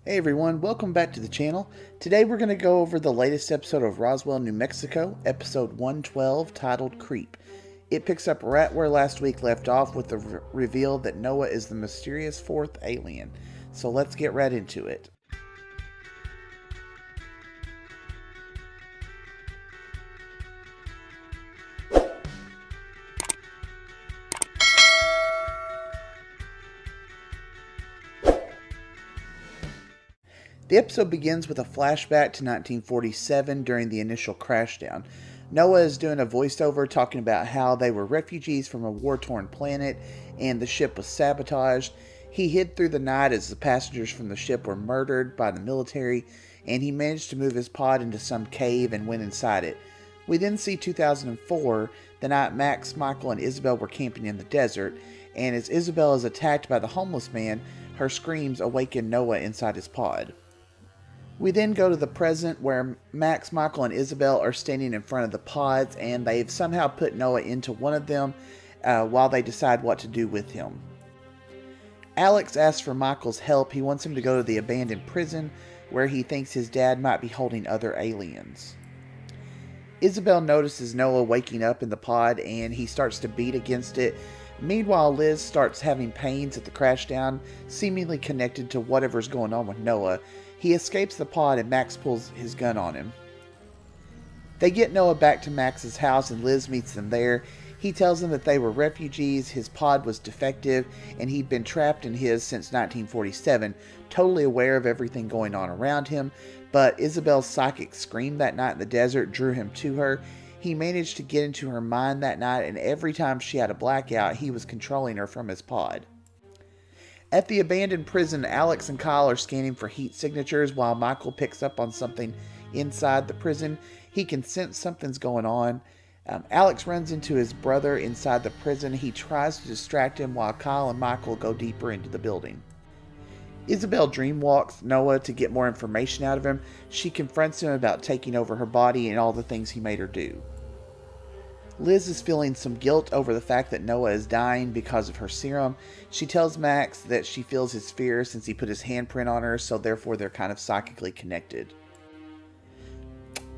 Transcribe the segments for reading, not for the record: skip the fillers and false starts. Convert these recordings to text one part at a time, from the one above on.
Hey everyone, welcome back to the channel. Today we're going to go over the latest episode of Roswell, New Mexico, episode 112, titled Creep. It picks up right where last week left off with the reveal that Noah is the mysterious fourth alien. So let's get right into it. The episode begins with a flashback to 1947 during the initial crashdown. Noah is doing a voiceover talking about how they were refugees from a war-torn planet and the ship was sabotaged. He hid through the night as the passengers from the ship were murdered by the military, and he managed to move his pod into some cave and went inside it. We then see 2004, the night Max, Michael, and Isobel were camping in the desert, and as Isobel is attacked by the homeless man, her screams awaken Noah inside his pod. We then go to the present where Max, Michael, and Isobel are standing in front of the pods, and they've somehow put Noah into one of them while they decide what to do with him. Alex asks for Michael's help. He wants him to go to the abandoned prison where he thinks his dad might be holding other aliens. Isobel notices Noah waking up in the pod, and he starts to beat against it. Meanwhile, Liz starts having pains at the crashdown, seemingly connected to whatever's going on with Noah. He escapes the pod and Max pulls his gun on him. They get Noah back to Max's house and Liz meets them there. He tells them that they were refugees, his pod was defective, and he'd been trapped in his since 1947, totally aware of everything going on around him. But Isobel's psychic scream that night in the desert drew him to her. He managed to get into her mind that night, and every time she had a blackout, he was controlling her from his pod. At the abandoned prison, Alex and Kyle are scanning for heat signatures while Michael picks up on something inside the prison. He can sense something's going on. Alex runs into his brother inside the prison. He tries to distract him while Kyle and Michael go deeper into the building. Isobel dreamwalks Noah to get more information out of him. She confronts him about taking over her body and all the things he made her do. Liz is feeling some guilt over the fact that Noah is dying because of her serum. She tells Max that she feels his fear since he put his handprint on her, so therefore they're kind of psychically connected.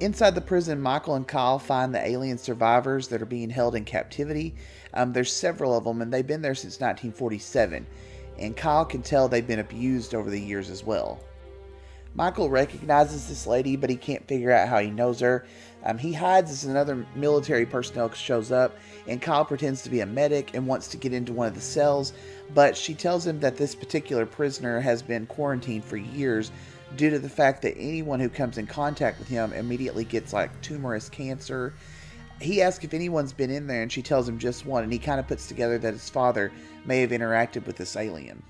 Inside the prison, Michael and Kyle find the alien survivors that are being held in captivity. There's several of them, and they've been there since 1947. And Kyle can tell they've been abused over the years as well. Michael recognizes this lady, but he can't figure out how he knows her. He hides as another military personnel shows up, and Kyle pretends to be a medic and wants to get into one of the cells, but she tells him that this particular prisoner has been quarantined for years due to the fact that anyone who comes in contact with him immediately gets tumorous cancer. He asks if anyone's been in there, and she tells him just one, and he kind of puts together that his father may have interacted with this alien.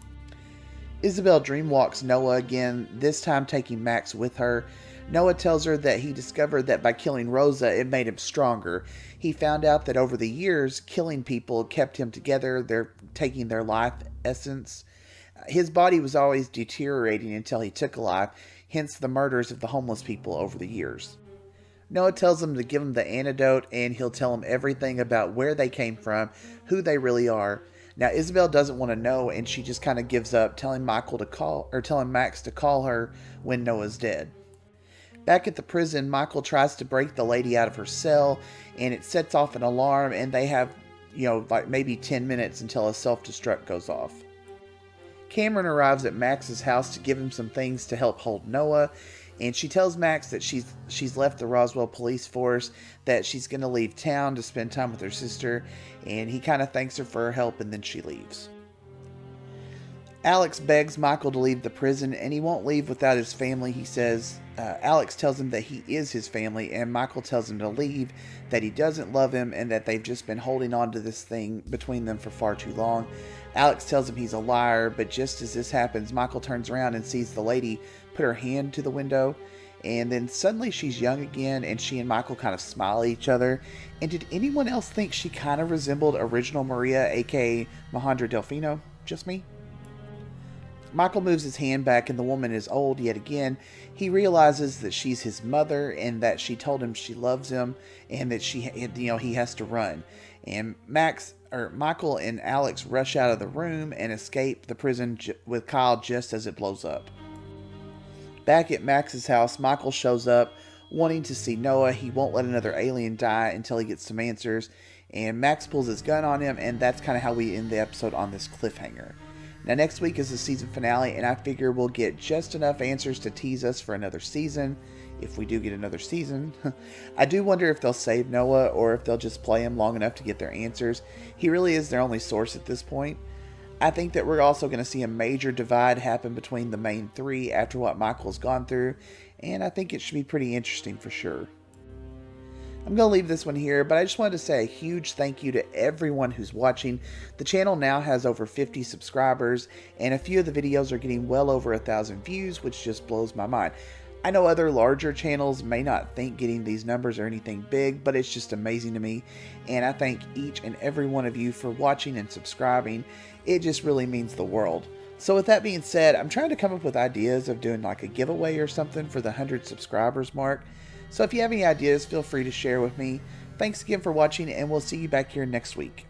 Isobel dreamwalks Noah again, this time taking Max with her. Noah tells her that he discovered that by killing Rosa, it made him stronger. He found out that over the years, killing people kept him together. They're taking their life essence. His body was always deteriorating until he took a life, hence the murders of the homeless people over the years. Noah tells him to give him the antidote, and he'll tell him everything about where they came from, who they really are. Now, Isobel doesn't want to know, and she just kind of gives up, telling Max to call her when Noah's dead. Back at the prison, Michael tries to break the lady out of her cell, and it sets off an alarm, and they have, maybe 10 minutes until a self-destruct goes off. Cameron arrives at Max's house to give him some things to help hold Noah, and she tells Max that she's left the Roswell police force, that she's going to leave town to spend time with her sister, and he kind of thanks her for her help, and then she leaves. Alex begs Michael to leave the prison, and he won't leave without his family, he says. Alex tells him that he is his family, and Michael tells him to leave, that he doesn't love him, and that they've just been holding on to this thing between them for far too long. Alex tells him he's a liar, but just as this happens, Michael turns around and sees the lady put her hand to the window, and then suddenly she's young again, and she and Michael kind of smile at each other. And did anyone else think she kind of resembled original Maria, aka Mahandra Delfino? Just me? Michael moves his hand back, and the woman is old yet again. He realizes that she's his mother, and that she told him she loves him, and that he has to run. And Michael and Alex rush out of the room and escape the prison with Kyle just as it blows up. Back at Max's house, Michael shows up wanting to see Noah. He won't let another alien die until he gets some answers, and Max pulls his gun on him, and that's kind of how we end the episode on this cliffhanger. Now, next week is the season finale, and I figure we'll get just enough answers to tease us for another season, if we do get another season. I do wonder if they'll save Noah, or if they'll just play him long enough to get their answers. He really is their only source at this point. I think that we're also going to see a major divide happen between the main three after what Michael's gone through, and I think it should be pretty interesting for sure. I'm going to leave this one here, but I just wanted to say a huge thank you to everyone who's watching. The channel now has over 50 subscribers, and a few of the videos are getting well over 1,000 views, which just blows my mind. I know other larger channels may not think getting these numbers are anything big, but it's just amazing to me, and I thank each and every one of you for watching and subscribing. It just really means the world. So with that being said, I'm trying to come up with ideas of doing like a giveaway or something for the 100 subscribers mark. So if you have any ideas, feel free to share with me. Thanks again for watching, and we'll see you back here next week.